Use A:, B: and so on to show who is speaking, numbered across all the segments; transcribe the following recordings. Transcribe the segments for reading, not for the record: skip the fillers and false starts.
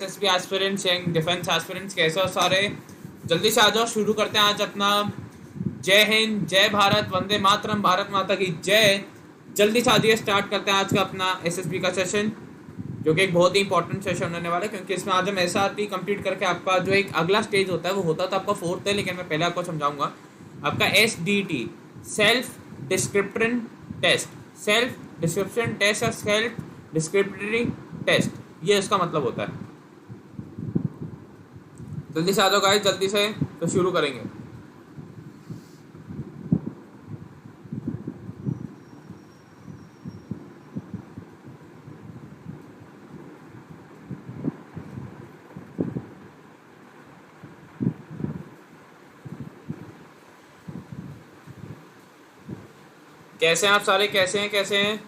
A: SSB aspirants young defence aspirants, कैसे हो सारे? जल्दी से आ जाओ, शुरू करते हैं आज अपना। जय हिंद, जय भारत, वंदे मातरम, भारत माता की जय। जल्दी से आ जाइए, स्टार्ट करते हैं आज का अपना एसएसबी का सेशन, जो कि एक बहुत ही इंपॉर्टेंट सेशन होने वाला है, क्योंकि इसमें आज हम एसआरटी कंप्लीट करके आपका जो एक अगला स्टेज होता है वो होता था आपका 4th है, लेकिन मैं पहले आपको समझाऊंगा। आपका SDT, self description test, self description test या सेल्फ डिस्क्रिप्टरी टेस्ट, ये इसका मतलब होता है। जल्दी से आ जाओ गाइस, जल्दी से, तो शुरू करेंगे। कैसे हैं आप सारे? कैसे हैं?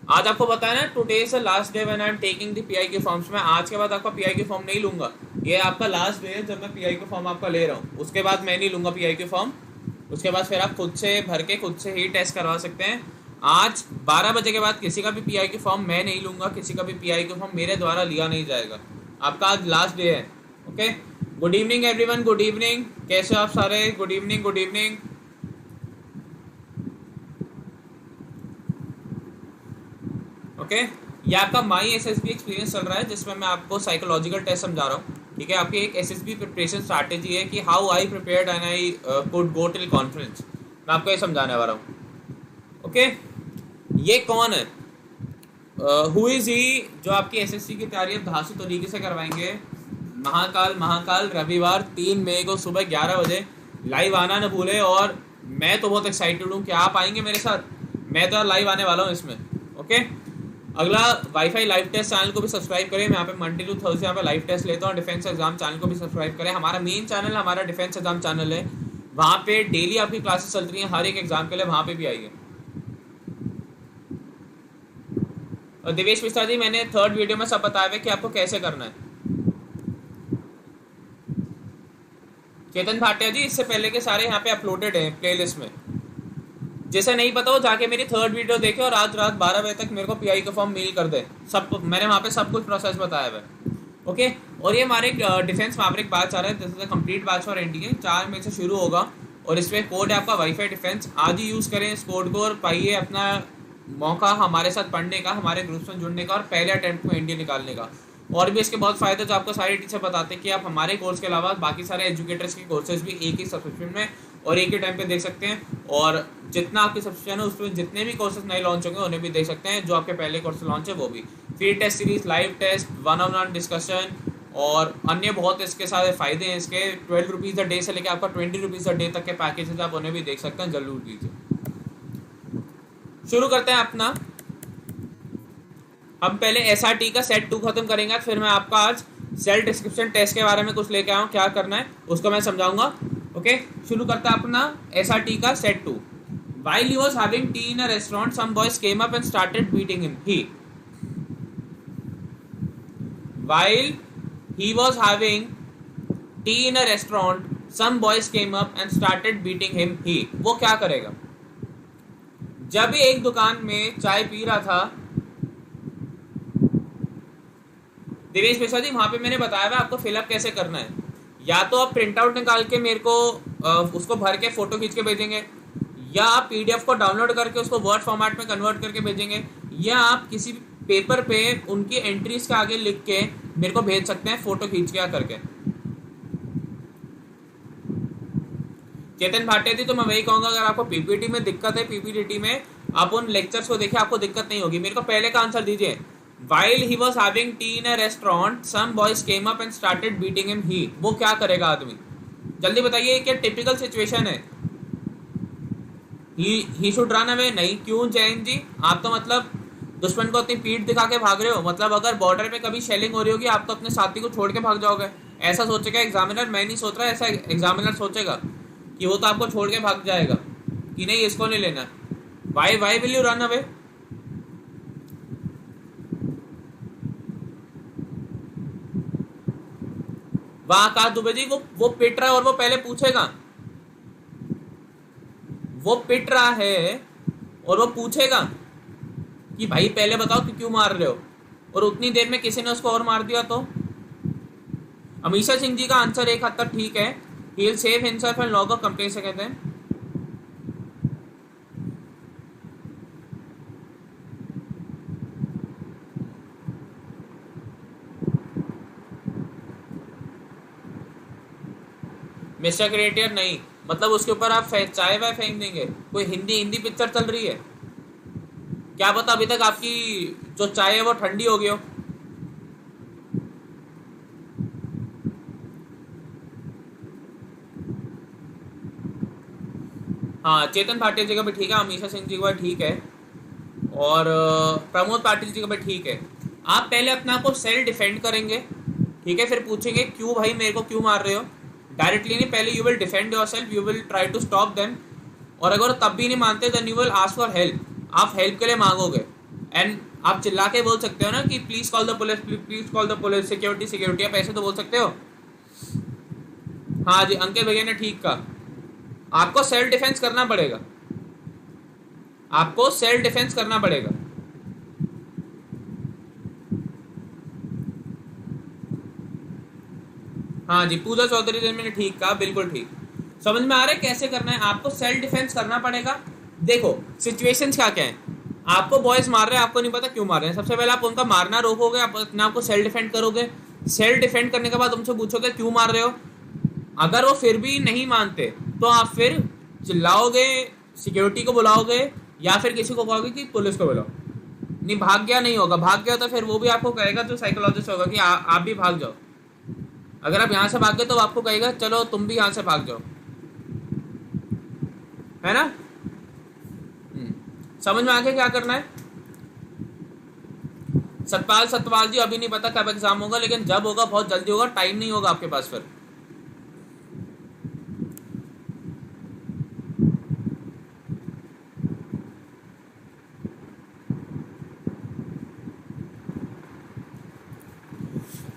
A: आज आपको पता है ना, today is the last day when I am taking the pi के फॉर्म्स। मैं आज के बाद आपका पीआई के फॉर्म नहीं लूंगा। ये आपका लास्ट डे है जब मैं पीआई के फॉर्म आपका ले रहा हूँ। उसके बाद मैं नहीं लूंगा पीआई के फॉर्म। उसके बाद फिर आप खुद से भर के खुद से ही टेस्ट करवा सकते हैं। आज 12 बजे के बाद किसी का भी पीआई के फॉर्म मैं नहीं लूंगा, किसी का भी पीआई के फॉर्म मेरे द्वारा लिया नहीं जाएगा। आपका आज लास्ट डे है। Okay, good evening everyone, good evening. कैसे हो आप सारे? Good evening, good evening. Okay, ये आपका माई एसएसबी एक्सपीरियंस चल रहा है, जिसमें मैं आपको साइकोलॉजिकल टेस्ट समझा रहा हूँ। ठीक है, आपकी एक एसएसबी प्रिपरेशन स्ट्रैटेजी है कि how I prepared and I could go till conference. मैं आपको ये समझाने वाला हूँ। ओके, ये कौन है? हु इज ही जो आपकी एसएससी की तैयारी अब धांसू तरीके से करवाएंगे। महाकाल रविवार 3 मई को सुबह 11 बजे लाइव आना न भूले। और मैं तो बहुत एक्साइटेड हूँ कि आप आएंगे मेरे साथ। मैं तो लाइव आने वाला हूँ इसमें। ओके, अगला वाईफाई लाइव टेस्ट चैनल को भी सब्सक्राइब करें। मैं यहाँ पे मंडे टू थर्सडे यहाँ पे लाइव टेस्ट लेता हूँ। डिफेंस एग्जाम चैनल को भी सब्सक्राइब करें। हमारा मेन चैनल हमारा डिफेंस एग्जाम चैनल है, वहाँ पे डेली आपकी क्लासेस चल रही हैं हर एक एग्जाम के लिए, वहाँ पे भी आइए। और दिवेश मिश्रा जी, मैंने 3rd वीडियो में सब बताया हुआ कि आपको कैसे करना है। चेतन भाटिया जी, इससे पहले के सारे यहाँ पे अपलोडेड हैं प्लेलिस्ट में। जैसे नहीं पता हो जाके मेरी 3rd वीडियो देखे और आज रात 12 बजे तक मेरे को पीआई का फॉर्म मेल कर दे। सब मैंने वहाँ पे सब कुछ प्रोसेस बताया हुआ है। ओके, और ये हमारे डिफेंस मैवरिक बैच आ रहा है, this is the complete batch for NDA. 4 मई से शुरू होगा और इसमें कोड है आपका वाईफाई डिफेंस। आज ही यूज़ करें इस कोड को और पाइए अपना मौका हमारे साथ पढ़ने का, हमारे ग्रुप्स में जुड़ने का और पहले अटेम्प्ट में एनडीए निकालने का। और भी इसके बहुत फ़ायदे जो आपको सारे टीचर बताते हैं कि आप हमारे कोर्स के अलावा बाकी सारे एजुकेटर्स के कोर्सेज भी एक ही सब्सक्रिप्शन में और एक ही टाइम पे देख सकते हैं। और जितना आपकी सब्सक्रिप्शन है उसमें जितने भी कोर्सेज नए लॉन्च होंगे उन्हें भी देख सकते हैं। जो आपके पहले कोर्स लॉन्च है वो भी, free test series, live test, 1-on-1 discussion और अन्य बहुत इसके सारे फ़ायदे हैं। इसके 12 रुपीज़ अ डे से लेकर आपका 20 रुपीज़ अ डे तक के पैकेजेस आप उन्हें भी देख सकते हैं। जरूर कीजिए। शुरू करते हैं अपना। हम पहले एसआरटी का सेट 2 खत्म करेंगे, फिर मैं आपका आज सेल्फ डिस्क्रिप्शन टेस्ट के बारे में कुछ लेके आया हूँ, क्या करना है उसको मैं समझाऊंगा। ओके, शुरू करते हैं अपना एसआरटी का set 2। While he was having tea in a restaurant, some boys came up and started beating him. While he was having tea in a restaurant, some boys came up and started beating him. वो क्या करेगा? जब भी एक दुकान में चाय P रहा था, दिवेश मिश्रा जी, वहाँ पे मैंने बताया हुआ आपको फिलअप कैसे करना है। या तो आप प्रिंट आउट निकाल के मेरे को उसको भर के फोटो खींच के भेजेंगे, या आप पीडीएफ को डाउनलोड करके उसको वर्ड फॉर्मेट में कन्वर्ट करके भेजेंगे, या आप किसी पेपर पे उनकी एंट्रीज के आगे लिख के मेरे को भेज सकते हैं फोटो खींच के करके। चेतन भाटिया जी, तो मैं वही कहूँगा, अगर आपको पीपीटी में दिक्कत है, पीपीटी में आप उन लेक्चर्स को देखिए, आपको दिक्कत नहीं होगी। मेरे को पहले का आंसर दीजिए। While he was having tea in a restaurant, some boys came up and started beating him. वो क्या करेगा आदमी? जल्दी बताइए, क्या टिपिकल सिचुएशन है? He should run away? नहीं। क्यों जैन जी, आप तो मतलब दुश्मन को अपनी पीठ दिखा के भाग रहे हो। मतलब अगर बॉर्डर पे कभी शेलिंग हो रही होगी, आप तो अपने साथी को छोड़ के भाग जाओगे, ऐसा सोचेगा एग्जामिनर। मैं नहीं सोच रहा ऐसा एग्जामिनर सोचेगा कि वो तो आपको छोड़ के भाग जाएगा कि नहीं इसको नहीं लेना। Why will you run away? वहां आकाश दुबे जी, वो पिट रहा है और वो पहले पूछेगा। वो पिट रहा है और वो पूछेगा कि भाई पहले बताओ कि क्यों मार रहे हो। और उतनी देर में किसी ने उसको और मार दिया तो? अमीशा सिंह जी का आंसर एक हद तक ठीक है, he will save himself and log a complaint से कहते हैं। मिस्टर क्रिएटर नहीं, मतलब उसके ऊपर आप चाय वाय फेंक देंगे? कोई हिंदी पिक्चर चल रही है क्या पता अभी तक आपकी जो चाय है वो ठंडी हो गई हो। हाँ, चेतन भाटिया जी का भी ठीक है, अमीशा सिंह जी का भी ठीक है, और प्रमोद पाटिल जी का भी ठीक है। आप पहले अपने आप को सेल्फ डिफेंड करेंगे, ठीक है, फिर पूछेंगे क्यों भाई मेरे को क्यों मार रहे हो, डायरेक्टली नहीं, पहले you will defend your self, you will try to stop them, और अगर तब भी नहीं मानते then you will ask for help, आप हेल्प के लिए मांगोगे। एंड आप चिल्ला के बोल सकते हो ना कि please call the police, please call the police, security, आप ऐसे तो बोल सकते हो। हाँ जी, अंकित भैया ने ठीक कहा, आपको सेल्फ डिफेंस करना पड़ेगा, आपको सेल्फ डिफेंस करना पड़ेगा। हाँ जी, पूजा चौधरी जी मैंने ठीक कहा, बिल्कुल ठीक। समझ में आ रहा है कैसे करना है, आपको सेल्फ डिफेंस करना पड़ेगा। देखो सिचुएशंस क्या क्या है, आपको बॉयज मार रहे हैं, आपको नहीं पता क्यों मार रहे हैं, सबसे पहले आप उनका मारना रोकोगे, आप अपने आप को सेल्फ डिफेंड करोगे, सेल्फ डिफेंड करने के बाद उनसे पूछोगे क्यों मार रहे हो, अगर वो फिर भी नहीं मानते तो आप फिर चिल्लाओगे, सिक्योरिटी को बुलाओगे, या फिर किसी को कहोगे कि पुलिस को बुलाओ। नहीं, भाग गया नहीं होगा, भाग गया तो फिर वो भी आपको कहेगा, जो साइकोलॉजिस्ट होगा, कि आप भी भाग जाओ। अगर आप यहाँ से भाग गए तो आपको कहेगा चलो तुम भी यहाँ से भाग जाओ, है ना। समझ में आ गया क्या करना है। सतपाल जी अभी नहीं पता कब एग्जाम होगा, लेकिन जब होगा बहुत जल्दी होगा, टाइम नहीं होगा आपके पास फिर।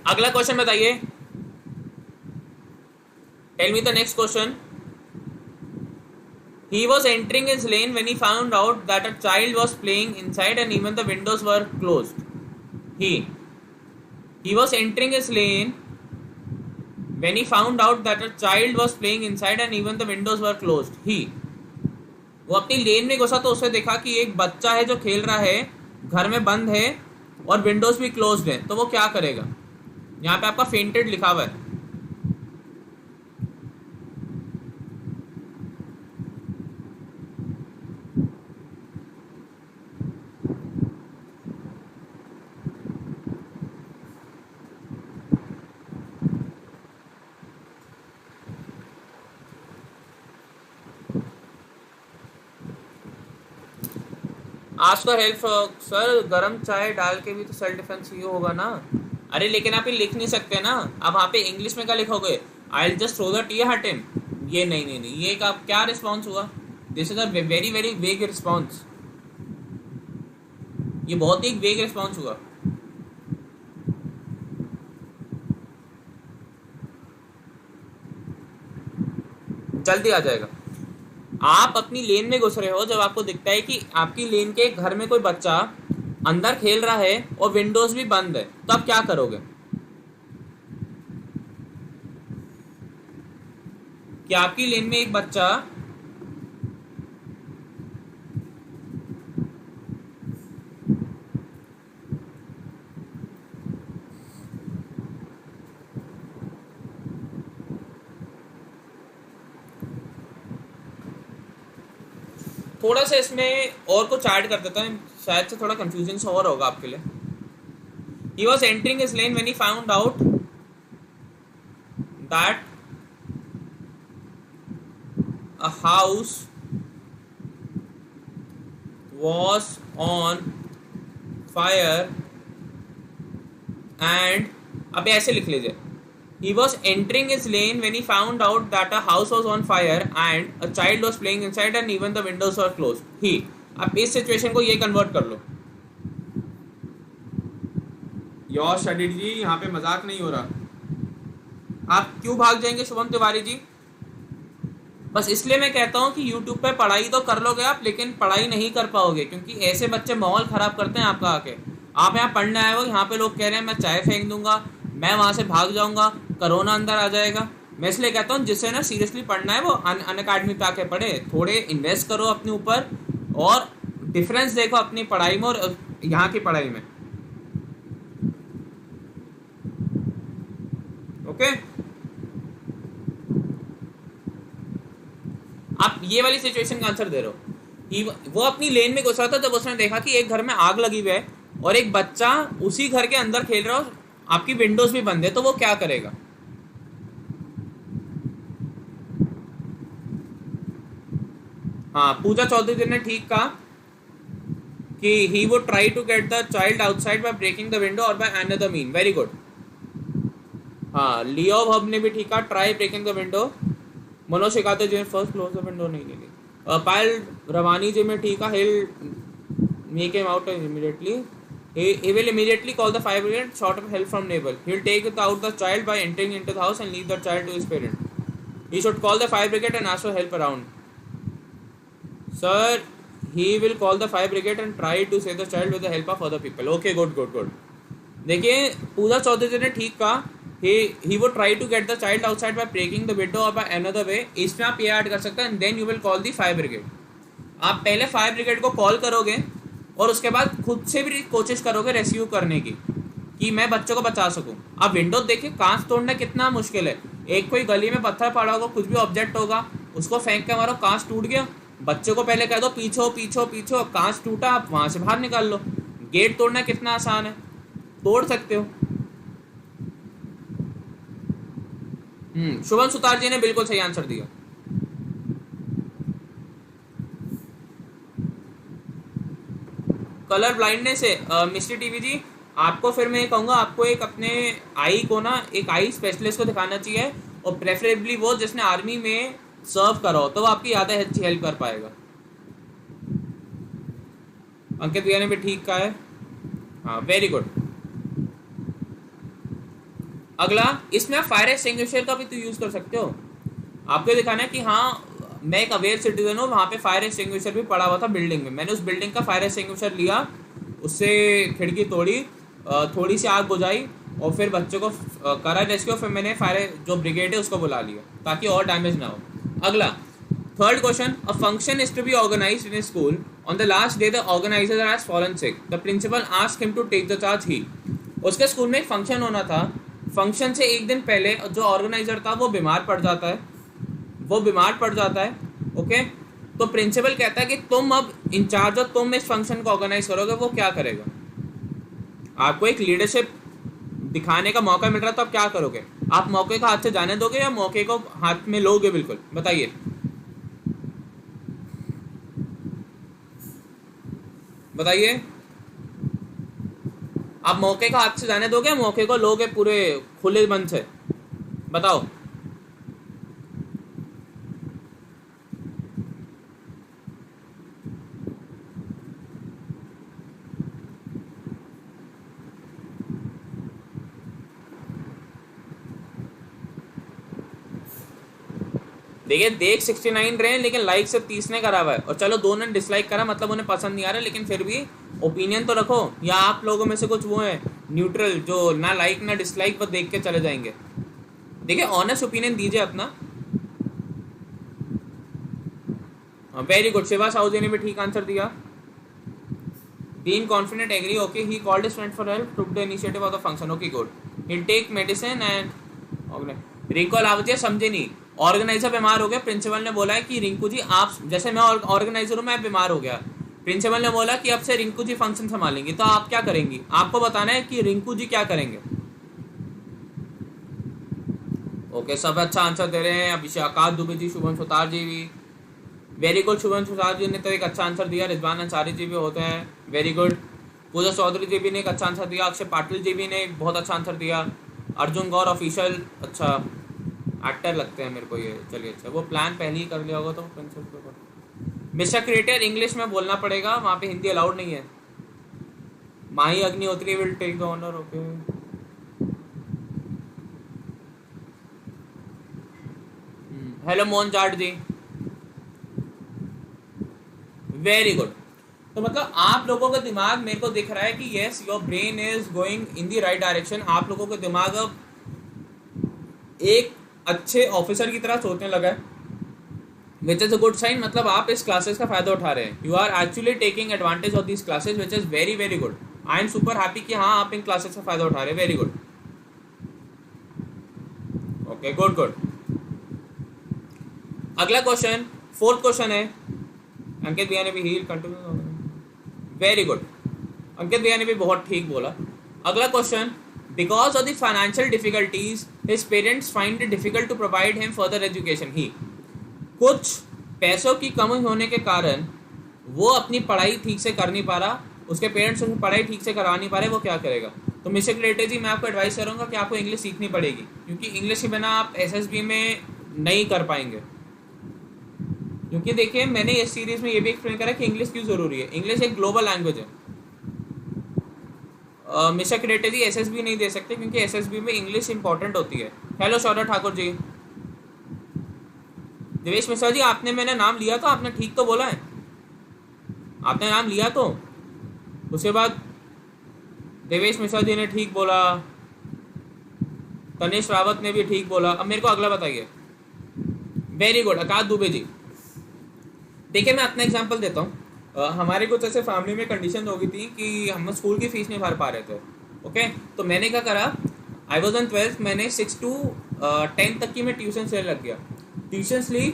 A: अगला क्वेश्चन बताइए, tell me the next question. He was entering his lane when he found out that a child was playing inside and even the windows were closed. He was entering his lane when he found out that a child was playing inside and even the windows were closed. वो अपनी लेन में घुसा तो उसे देखा कि एक बच्चा है जो खेल रहा है, घर में बंद है और विंडोज भी क्लोज्ड है, तो वो क्या करेगा। यहाँ पे आपका फेंटेड लिखा हुआ है। आज तो हेल्प सर, गरम चाय डाल के भी तो सेल्फ डिफेंस ही होगा ना। अरे लेकिन आप ये लिख नहीं सकते ना, अब वहाँ पे इंग्लिश में क्या लिखोगे, I will just throw the tea at him. ये नहीं, ये क्या रिस्पॉन्स हुआ, this is a very very vague response, ये बहुत ही वेग रिस्पॉन्स हुआ। जल्दी आ जाएगा। आप अपनी लेन में घुस रहे हो, जब आपको दिखता है कि आपकी लेन के घर में कोई बच्चा अंदर खेल रहा है और विंडोज भी बंद है, तो आप क्या करोगे। कि आपकी लेन में एक बच्चा थोड़ा सा इसमें और कुछ ऐड कर देता है, शायद से थोड़ा कंफ्यूजन सा और होगा आपके लिए। He was entering his lane when he found out that a house was on fire and अब ऐसे लिख लीजिए, he was entering his lane when he found out that a house was on fire and a child was playing inside and even the windows were closed. अब इस situation को ये convert कर लो। Your शडीड जी, यहाँ पे मजाक नहीं हो रहा। आप क्यों भाग जाएंगे शुभम तिवारी जी। बस इसलिए मैं कहता हूँ कि YouTube पे पढ़ाई तो कर लोगे आप, लेकिन पढ़ाई नहीं कर पाओगे, क्योंकि ऐसे बच्चे माहौल खराब करते हैं आपका आके। आप यहाँ पढ़ने आए हो, यहाँ पे लोग कह रहे हैं मैं चाय फेंक दूंगा, मैं वहां से भाग जाऊंगा, कोरोना अंदर आ जाएगा। मैं इसलिए कहता हूँ जिससे ना सीरियसली पढ़ना है वो अन अकेडमी पे आके पढ़े, थोड़े इन्वेस्ट करो अपने ऊपर और डिफरेंस देखो अपनी पढ़ाई में और यहाँ की पढ़ाई में। ओके, आप ये वाली सिचुएशन का आंसर दे रहे हो। वो अपनी लेन में घुस रहा था जब उसने देखा कि एक घर में आग लगी हुई है और एक बच्चा उसी घर के अंदर खेल रहा है, आपकी विंडोज भी बंद है, तो वो क्या करेगा? हाँ, पूजा चौधरी ने ठीक कहा कि he would try to get the child outside by breaking the window और by another mean. Very good. हाँ, लियो हब ने भी ठीक कहा, try breaking the window. Manoj Shikate ji ने फर्स्ट क्लोज द विंडो नहीं की। पायल रवानी जी ने ठीक कहा, he'll make him out immediately, he will immediately call the fire brigade short of help from neighbor. He will take out the child by entering into the house and leave the child to his parent. He should call the fire brigade and ask for help around. Sir, he will call the fire brigade and try to save the child with the help of other people. Okay, good, good, good. देखिए, पूजा चौधरी ने ठीक कहा, he would try to get the child outside by breaking the window or by another way. इसमें आप ये add कर सकते हैं, and then you will call the fire brigade. आप पहले फायर ब्रिगेड को कॉल करोगे और उसके बाद खुद से भी कोशिश करोगे रेस्क्यू करने की, कि मैं बच्चों को बचा सकूं। आप विंडो देखिए, कांच तोड़ना कितना मुश्किल है। एक कोई गली में पत्थर पड़ा होगा, कुछ भी ऑब्जेक्ट होगा, उसको फेंक के मारो, कांच टूट गया। बच्चों को पहले कह दो पीछो पीछो पीछो, कांच टूटा, आप वहां से बाहर निकाल लो। गेट तोड़ना कितना आसान है, तोड़ सकते हो। शुभम सुतार जी ने बिल्कुल सही आंसर दिया। कलर ब्लाइंडनेस है मिस्टर टीवी जी, आपको फिर मैं कहूँगा आपको एक अपने आई को ना, एक आई स्पेशलिस्ट को दिखाना चाहिए, और प्रेफरेबली वो जिसने आर्मी में सर्व करा हो, तो वो आपकी ज़्यादा अच्छी हेल्प कर पाएगा। अंकित भैया ने भी ठीक कहा है। हाँ, वेरी गुड। अगला, इसमें आप फायर एक्सटिंग्विशर का भी तो यूज़ कर सकते हो। आपको दिखाना है कि हाँ मैं एक अवेयर सिटीजन हूँ, वहाँ पे फायर एक्सटिंग्विशर भी पड़ा हुआ था बिल्डिंग में, मैंने उस बिल्डिंग का फायर एक्सटिंग्विशर लिया, उससे खिड़की तोड़ी, थोड़ी सी आग बुझाई और फिर बच्चों को करा रेस्क्यू, फिर मैंने फायर जो ब्रिगेड है उसको बुला लिया ताकि और डैमेज ना हो। अगला, third question, a function is to be organised in a school, on the last day the organiser has fallen sick, the principal asked him to take the charge. He, उसके स्कूल में एक function होना था, function से एक दिन पहले जो ऑर्गेनाइजर था वो बीमार पड़ जाता है, ओके। तो प्रिंसिपल कहता है कि तुम अब इंचार्ज हो, तुम इस फंक्शन को ऑर्गेनाइज करोगे। वो क्या करेगा? आपको एक लीडरशिप दिखाने का मौका मिल रहा है, तो आप क्या करोगे? आप मौके को हाथ से जाने दोगे या मौके को हाथ में लोगे? बिल्कुल बताइए, बताइए। आप मौके का हाथ से जाने दोगे या मौके को लोगे पूरे खुले मन से? बताओ। देखिए, देख 69 रहे हैं लेकिन लाइक सिर्फ 30 ने करा हुआ है, और चलो 2 ने डिसलाइक करा, मतलब उन्हें पसंद नहीं आ रहा, लेकिन फिर भी ओपिनियन तो रखो। या आप लोगों में से कुछ वो है न्यूट्रल, जो ना लाइक ना डिसलाइक पर देख के चले जाएंगे? देखिए, ऑनेस्ट ओपिनियन दीजिए अपना। वेरी गुड, शिवा साहू जी ने भी ठीक आंसर दिया। Being confident, agree. Okay, he called his friend for help, took the initiative of the function. Okay, good. He'll take medicine and Rinku अलावतिया समझे नहीं, ऑर्गेनाइजर बीमार हो गया, प्रिंसिपल ने बोला है कि रिंकू जी आप, जैसे मैं ऑर्गेनाइजर हूँ, मैं बीमार हो गया, प्रिंसिपल ने बोला कि अब से रिंकू जी फंक्शन संभालेंगे, तो आप क्या करेंगी? आपको बताना है कि रिंकू जी क्या करेंगे। ओके, सब अच्छा आंसर दे रहे हैं। अभिषेक, आकाश दुबे जी, शुभम सुतार जी भी, वेरी गुड। शुभम सुतार जी ने तो एक अच्छा आंसर दिया। रिजवान अंसारी जी भी होते हैं, वेरी गुड। पूजा चौधरी जी भी ने एक अच्छा आंसर दिया। अक्षय पाटिल जी भी ने एक बहुत अच्छा आंसर दिया। अर्जुन गौर ऑफिशियल, अच्छा एक्टर लगते हैं मेरे को ये, चलिए अच्छा, वो प्लान पहले ही कर लिया होगा तो प्रिंसिपल। मिस्टर क्रिएटर, इंग्लिश में बोलना पड़ेगा, वहाँ पे हिंदी अलाउड नहीं है। Mahi Agnihotri will take the honour. Okay, hello Mohan Jat ji, very good. तो मतलब आप लोगों का दिमाग मेरे को दिख रहा है कि yes your brain is going in the right direction, आप लोगों का दिमाग अब एक अच्छे ऑफिसर की तरह सोचने लगा है, which is a good sign. मतलब आप इस क्लासेस का फायदा उठा रहे हैं, you are actually taking advantage of this classes, which is very very good. I am super happy कि हाँ आप इन क्लासेस का फायदा उठा रहे हैं, very good. Okay good good. अगला क्वेश्चन, फोर्थ क्वेश्चन है, अंकित भैया ने भी he'll continue, very good, Ankit भैया ने भी बहुत ठीक बोला। अगला question, because of the financial difficulties his parents find it difficult to provide him further education. He, कुछ पैसों की कमी होने के कारण वो अपनी पढ़ाई ठीक से कर नहीं पा रहा, उसके पेरेंट्स उसकी पढ़ाई ठीक से करा नहीं पा रहे, वो क्या करेगा? तो मिस्टर क्लेटे जी, मैं आपको एडवाइस करूंगा कि आपको इंग्लिश सीखनी पड़ेगी, क्योंकि इंग्लिश के बिना आप एसएसबी में नहीं कर पाएंगे। क्योंकि देखिए मैंने इस सीरीज में ये भी एक्सप्लेन करा कि इंग्लिश क्यों जरूरी है। इंग्लिश एक ग्लोबल लैंग्वेज है। मिस्टर क्रिएटर जी एसएसबी नहीं दे सकते क्योंकि एसएसबी में इंग्लिश इंपॉर्टेंट होती है। हेलो शौर्य ठाकुर जी, देवेश मिश्रा जी, आपने मैंने नाम लिया तो आपने ठीक तो बोला है, आपने नाम लिया तो उसके बाद देवेश मिश्रा जी ने ठीक बोला, तनिष रावत ने भी ठीक बोला। अब मेरे को अगला बताइए। वेरी गुड आकाश दुबे जी। देखिए मैं अपना एग्जांपल देता हूँ। हमारे कुछ ऐसे फैमिली में कंडीशन हो गई थी कि हम स्कूल की फीस नहीं भर पा रहे थे। ओके, तो मैंने क्या करा, आई वॉज ऑन 12th, मैंने 6 to 10 तक की मैं ट्यूशन से लग गया, ट्यूशन ली,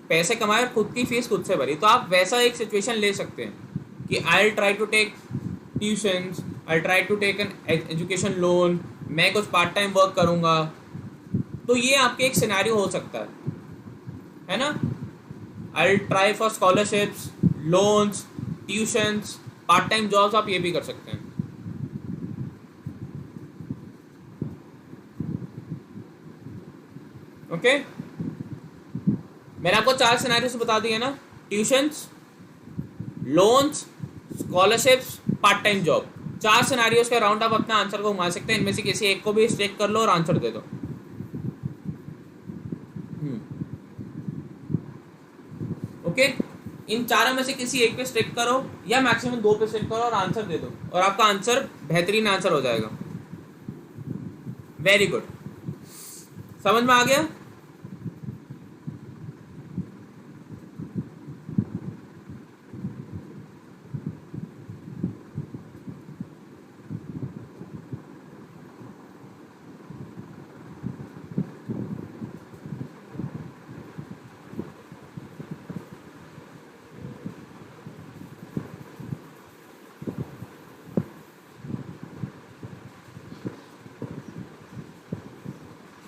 A: पैसे कमाए, खुद की फीस खुद से भरी। तो आप वैसा एक सिचुएशन ले सकते हैं कि I try to take tuition, I try to take an education loan, मैं कुछ पार्ट टाइम वर्क करूँगा। तो ये आपके एक सिनेरियो हो सकता है ना। I try for scholarships, loans, tuitions, part time jobs, आप ये भी कर सकते हैं। ओके, मैंने आपको 4 सिनेरियोस बता दिए ना, tuitions, loans, scholarships, part time job. 4 scenarios के अराउंड आप अपना आंसर को घुमा सकते हैं। इनमें से किसी एक को भी स्ट्रेक कर लो और आंसर दे दो। ओके, इन चारों में से किसी एक पे स्ट्रिक करो या मैक्सिमम 2 पे स्ट्रिक करो और आंसर दे दो, और आपका आंसर बेहतरीन आंसर हो जाएगा। वेरी गुड, समझ में आ गया?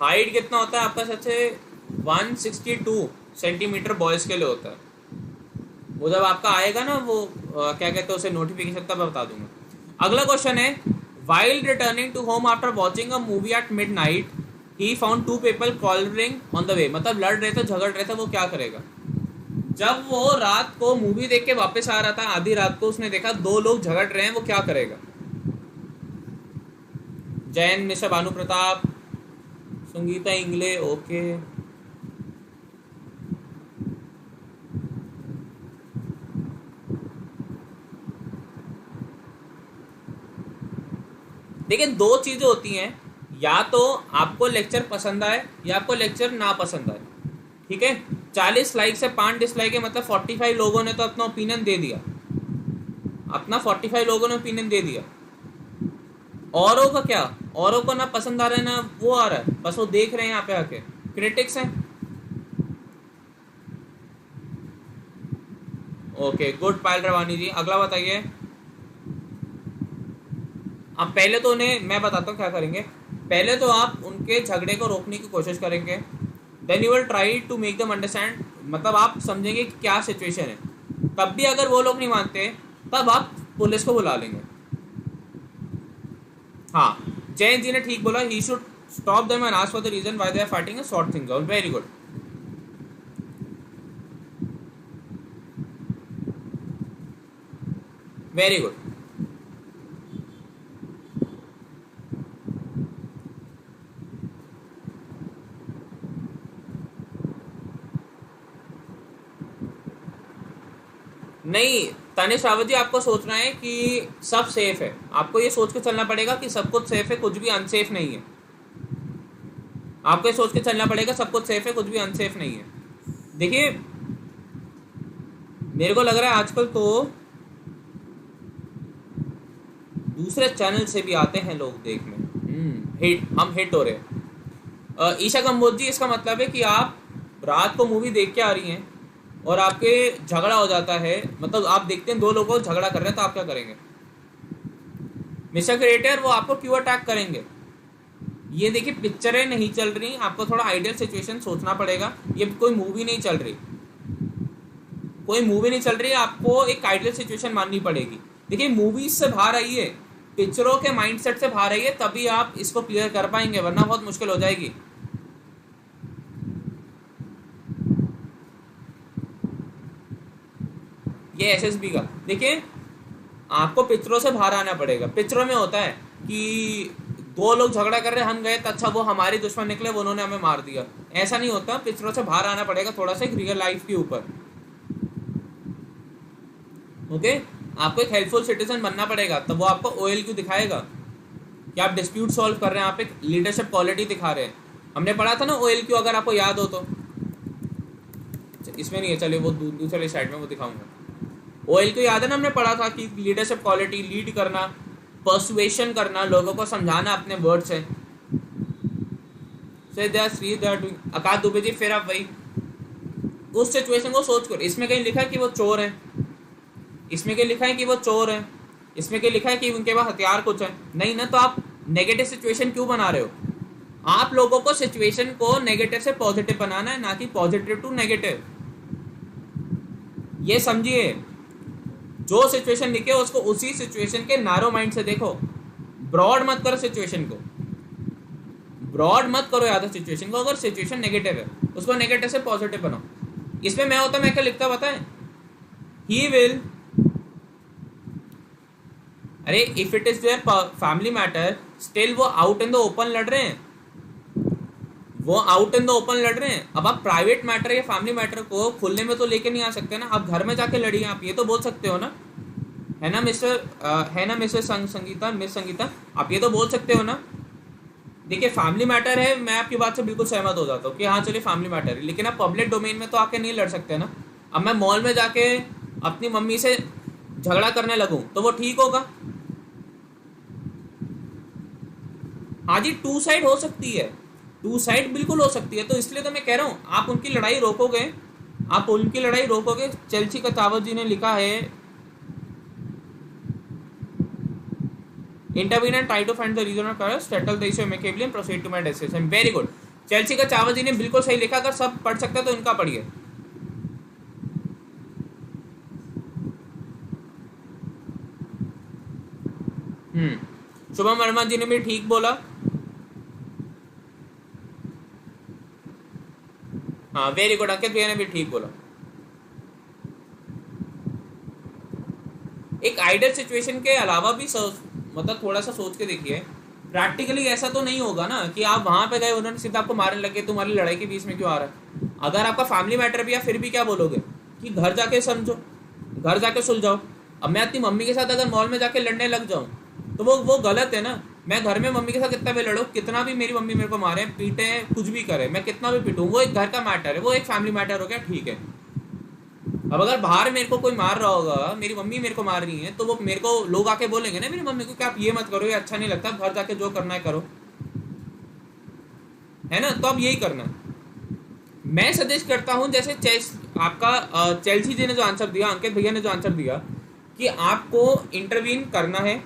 A: हाइट कितना होता है आपका? सबसे 162 सेंटीमीटर बॉयज के लिए होता है। वो जब आपका आएगा ना वो क्या कहते हैं उसे, नोटिफिकेशन, तब बता दूंगा। अगला क्वेश्चन है, while returning to home after watching a movie at midnight he found 2 people quarreling on the way. मतलब लड़ रहे थे, झगड़ रहे थे, वो क्या करेगा? जब वो रात को मूवी देख के वापस आ रहा था, आधी रात को, उसने देखा 2 लोग झगड़ रहे हैं, वो क्या करेगा? Jain, mister Bhanu Pratap, Sangeeta Ingle, okay. देखिए 2 चीजें होती हैं, या तो आपको लेक्चर पसंद आए या आपको लेक्चर ना पसंद आए। ठीक है, 40 लाइक से 5 डिसलाइक है, मतलब 45 लोगों ने तो अपना ओपिनियन दे दिया, अपना 45 लोगों ने ओपिनियन दे दिया। औरों का क्या, औरों को ना पसंद आ रहा है ना वो आ रहा है, बस वो देख रहे हैं यहाँ पे आके, क्रिटिक्स हैं। ओके गुड पायल रवानी जी। अगला बताइए। अब पहले तो उन्हें मैं बताता हूँ क्या करेंगे। पहले तो आप उनके झगड़े को रोकने की कोशिश करेंगे, then you will try to make them understand, मतलब आप समझेंगे कि क्या सिचुएशन है। तब भी अगर वो लोग नहीं मानते तब आप पुलिस को बुला लेंगे। हाँ, जैन जी ने ठीक बोला, he should stop them and ask for the reason why they are fighting and sort things out. Very good, very good. नहीं, तानिश रावत जी, आपको सोचना है कि सब सेफ है, आपको ये सोच के चलना पड़ेगा कि सब कुछ सेफ है, कुछ भी अनसेफ नहीं है। आपको ये सोच के चलना पड़ेगा सब कुछ सेफ है, कुछ भी अनसेफ नहीं है। देखिए, मेरे को लग रहा है आजकल तो दूसरे चैनल से भी आते हैं लोग देखने। हम हिट हो रहे हैं। ईशा कंबोज जी, इसका मतलब है कि आप रात को मूवी देख के आ रही हैं और आपके झगड़ा हो जाता है, मतलब आप देखते हैं दो लोगों झगड़ा कर रहे हैं, तो आप क्या करेंगे? मिस्टर क्रिएटर वो आपको क्यों अटैक करेंगे? ये देखिए, पिक्चरें नहीं चल रही, आपको थोड़ा आइडियल सिचुएशन सोचना पड़ेगा। ये कोई मूवी नहीं चल रही, कोई मूवी नहीं चल रही, आपको एक आइडियल सिचुएशन माननी पड़ेगी। देखिए, मूवीज से बाहर आइए, पिक्चरों के माइंडसेट से बाहर आइए, तभी आप इसको क्लियर कर पाएंगे, वरना बहुत मुश्किल हो जाएगी। ये एसएसबी का देखिए, आपको पिक्चरों से बाहर आना पड़ेगा। पिक्चरों में होता है कि दो लोग झगड़ा कर रहे हैं, हम गए तो अच्छा वो हमारे दुश्मन निकले, वो उन्होंने हमें मार दिया। ऐसा नहीं होता, पिक्चरों से बाहर आना पड़ेगा थोड़ा सा, एक रियल लाइफ के ऊपर। ओके, आपको एक हेल्पफुल सिटीजन बनना पड़ेगा, तब वो आपको OLQ दिखाएगा कि आप डिस्प्यूट सॉल्व कर रहे हैं, आप एक लीडरशिप क्वालिटी दिखा रहे हैं। हमने पढ़ा था ना OLQ, अगर आपको याद हो तो। इसमें नहीं है, चलिए वो दूसरे साइड में वो दिखाऊंगा। OLQ याद है ना, हमने पढ़ा था कि लीडरशिप क्वालिटी, लीड करना, पर्सुएशन करना, लोगों को समझाना अपने वर्ड से। आकाश दुबे जी, फिर आप वही उस सिचुएशन को सोच कर, इसमें कहीं लिखा है कि वो चोर है, इसमें क्या लिखा है कि वो चोर है, इसमें क्या लिखा है कि उनके पास हथियार कुछ है? नहीं ना, तो आप नेगेटिव सिचुएशन क्यों बना रहे हो? आप लोगों को सिचुएशन को नेगेटिव से पॉजिटिव बनाना है, ना कि पॉजिटिव टू नेगेटिव। ये समझिए, जो सिचुएशन लिखे उसको उसी सिचुएशन के नारो माइंड से देखो, ब्रॉड मत करो सिचुएशन को, ब्रॉड मत करो याद सिचुएशन को। अगर सिचुएशन नेगेटिव है, उसको नेगेटिव से पॉजिटिव बनाओ। इसमें मैं होता, मैं क्या लिखता पता है? ही विल, अरे if it is their family matter, still वो आउट इन द ओपन लड़ रहे हैं, वो आउट इन द ओपन लड़ रहे हैं। अब आप प्राइवेट मैटर या फैमिली मैटर को खुलने में तो लेके नहीं आ सकते ना, आप घर में जाके लड़िए, आप ये तो बोल सकते हो ना, है ना मिस्टर संगीता, मिस संगीता, आप ये तो बोल सकते हो ना। देखिए, फैमिली मैटर है, मैं आपकी बात से बिल्कुल सहमत हो जाता हूँ कि हाँ चलिए फैमिली मैटर है, लेकिन आप पब्लिक डोमेन में तो आके नहीं लड़ सकते ना। अब मैं मॉल में जाके अपनी मम्मी से झगड़ा करने लगूं तो वो ठीक होगा? हाँ जी, टू साइड हो सकती है, टू साइड बिल्कुल हो सकती है, तो इसलिए तो मैं कह रहा हूँ आप उनकी लड़ाई रोकोगे, आप उनकी लड़ाई रोकोगे। चेल्सी कचावत जी ने लिखा है, intervene and try to find the reason of cause, settle the issue amicably and proceed to my destination. Very good, Chelsea Kachawat ji ने बिल्कुल सही लिखा। अगर सब पढ़ सकते तो इनका पढ़िए। शुभम वर्मा जी ने भी ठीक बोला। हाँ वेरी गुड, अंकित भैया ने भी ठीक बोला। एक आइडियल सिचुएशन के अलावा भी मतलब थोड़ा सा सोच के देखिए, प्रैक्टिकली ऐसा तो नहीं होगा ना कि आप वहां पे गए, उन्होंने सीधा आपको मारने लगे, तुम्हारी लड़ाई के बीच में क्यों आ रहा है? अगर आपका फैमिली मैटर भी है, फिर भी क्या बोलोगे कि घर जाके समझो, घर जाके सुलझाओ। अब मैं अपनी मम्मी के साथ अगर मॉल में जाके लड़ने लग जाऊं तो वो गलत है ना। मैं घर में मम्मी के साथ कितना भी लड़ूं, कितना भी मेरी मम्मी मेरे को मारे, पीटे, कुछ भी करे, मैं कितना भी पीटूं, वो एक घर का मैटर है, वो एक फैमिली मैटर हो गया, ठीक है। अब अगर बाहर मेरे को कोई मार रहा होगा, मेरी मम्मी मेरे को मार रही है, तो वो मेरे को लोग आके बोलेंगे ना मेरी मम्मी को कि आप ये मत करो, ये अच्छा नहीं लगता, घर जाके जो करना है करो, है ना। तो अब यही करना। मैं सजेस्ट करता हूं, जैसे आपका चेल्सी जी ने जो आंसर दिया, अंकित भैया ने जो आंसर दिया कि आपको इंटरवीन करना है,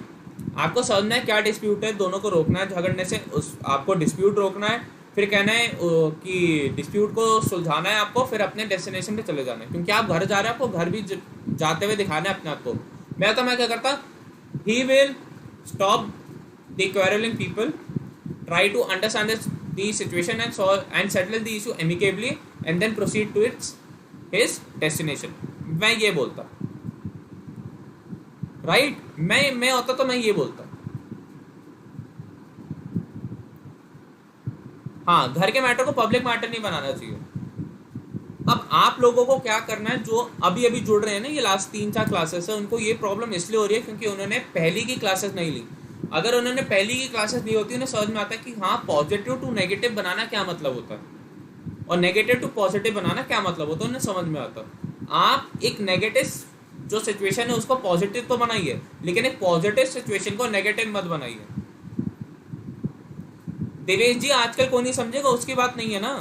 A: आपको समझना है क्या डिस्प्यूट है, दोनों को रोकना है झगड़ने से, आपको डिस्प्यूट रोकना है, फिर कहना है कि डिस्प्यूट को सुलझाना है आपको, फिर अपने डेस्टिनेशन पे चले जाना है, क्योंकि आप घर जा रहे हैं, आपको घर भी जाते हुए दिखाना है अपने आप को। मैं क्या करता, he will stop the quarrelling people, try to understand the situation and settle the issue amicably and then proceed to its his destination. मैं ये बोलता, राइट, मैं होता तो मैं ये बोलता। हाँ, घर के मैटर को पब्लिक मैटर नहीं बनाना चाहिए। अब आप लोगों को क्या करना है, जो अभी अभी जुड़ रहे हैं ना, ये लास्ट 3-4 क्लासेस है, उनको ये प्रॉब्लम इसलिए हो रही है क्योंकि उन्होंने पहली की क्लासेस नहीं ली। अगर उन्होंने पहली की क्लासेस ली होती, उन्हें समझ में आता है कि हाँ पॉजिटिव टू नेगेटिव बनाना क्या मतलब होता है और नेगेटिव टू पॉजिटिव बनाना क्या मतलब होता है, उन्हें समझ में आता। आप एक नेगेटिव जो सिचुएशन है उसको पॉजिटिव तो बनाइए, लेकिन एक पॉजिटिव सिचुएशन को नेगेटिव मत बनाइए। देवेश जी आजकल कोई नहीं समझेगा, उसकी बात नहीं है ना,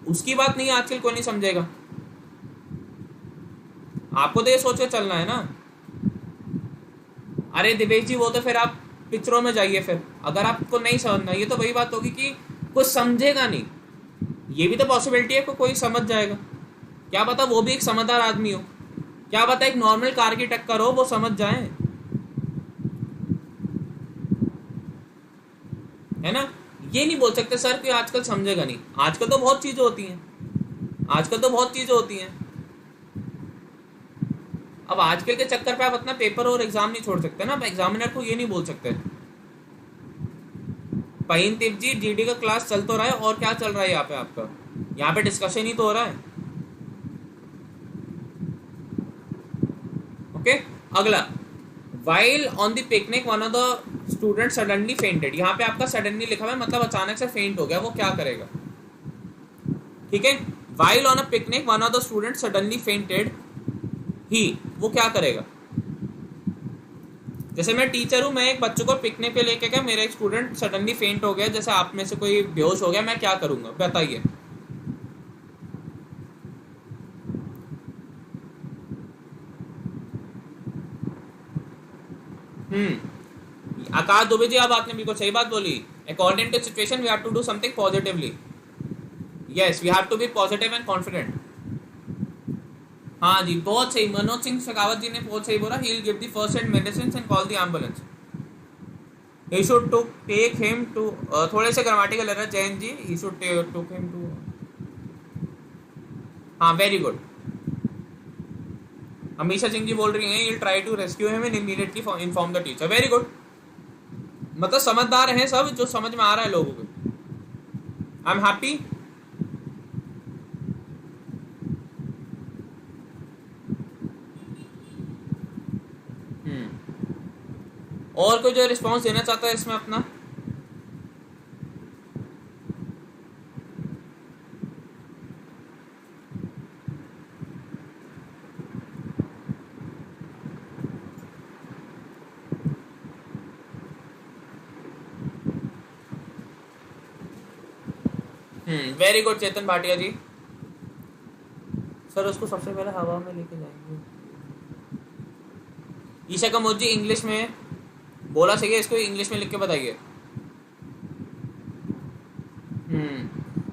A: उसकी बात नहीं है, आजकल कोई नहीं समझेगा। आपको तो ये सोच के चलना है ना। अरे दिवेश जी वो तो फिर आप पिक्चरों में जाइए, फिर अगर आपको नहीं समझना, ये तो वही बात होगी कि कुछ समझेगा नहीं। ये भी तो पॉसिबिलिटी है कि कोई समझ जाएगा, क्या पता वो भी एक समझदार आदमी हो, क्या पता एक नॉर्मल कार की टक्कर हो वो समझ जाए, है ना। ये नहीं बोल सकते सर कि आजकल समझेगा नहीं, आजकल तो बहुत चीजें होती हैं, आजकल तो बहुत चीजें होती हैं। अब आजकल के चक्कर पे आप अपना पेपर और एग्जाम नहीं छोड़ सकते ना, आप एग्जामिनर को ये नहीं बोल सकते। पहीन तिप जी जीडी का क्लास चल तो रहा है, और क्या चल रहा है यहाँ पे आपका, यहाँ पे डिस्कशन ही तो हो रहा है। ओके, अगला, while on the picnic one of the student suddenly fainted. यहाँ पे आपका सडनली लिखा हुआ है, मतलब अचानक से फेंट हो गया, वो क्या करेगा। ठीक है, while on a picnic one of the student suddenly fainted he, वो क्या करेगा। जैसे मैं टीचर हूं, मैं एक बच्चों को पिकनिक पे लेके गया, मेरा एक स्टूडेंट सडनली फेंट हो गया, जैसे आप में से कोई बेहोश हो गया, मैं क्या करूंगा बताइए। आकाश दुबे जी, अब आपने बिल्कुल सही बात बोली। According to situation we have to do something positively. Yes, we have to be positive and confident. हाँ जी, बहुत सही, मनोज सिंह शेखावत जी ने बहुत सही बोला। He will give the first aid medicine and call the ambulance. He should to take him to, थोड़े से grammatical error Jain ji, he should take him to, हाँ वेरी गुड। अमीशा सिंह जी बोल रही हैं, you try to rescue him and immediately inform the teacher. Very good, मतलब समझदार हैं सब, जो समझ में आ रहा है लोगों को। I am happy. और कोई जो रिस्पॉन्स देना चाहता है इसमें अपना। वेरी गुड चेतन भाटिया जी। सर उसको सबसे पहले हवा में लेके जाएंगे। ईशा कमोद जी इंग्लिश में बोला सही है, इसको इंग्लिश में लिख के बताइए।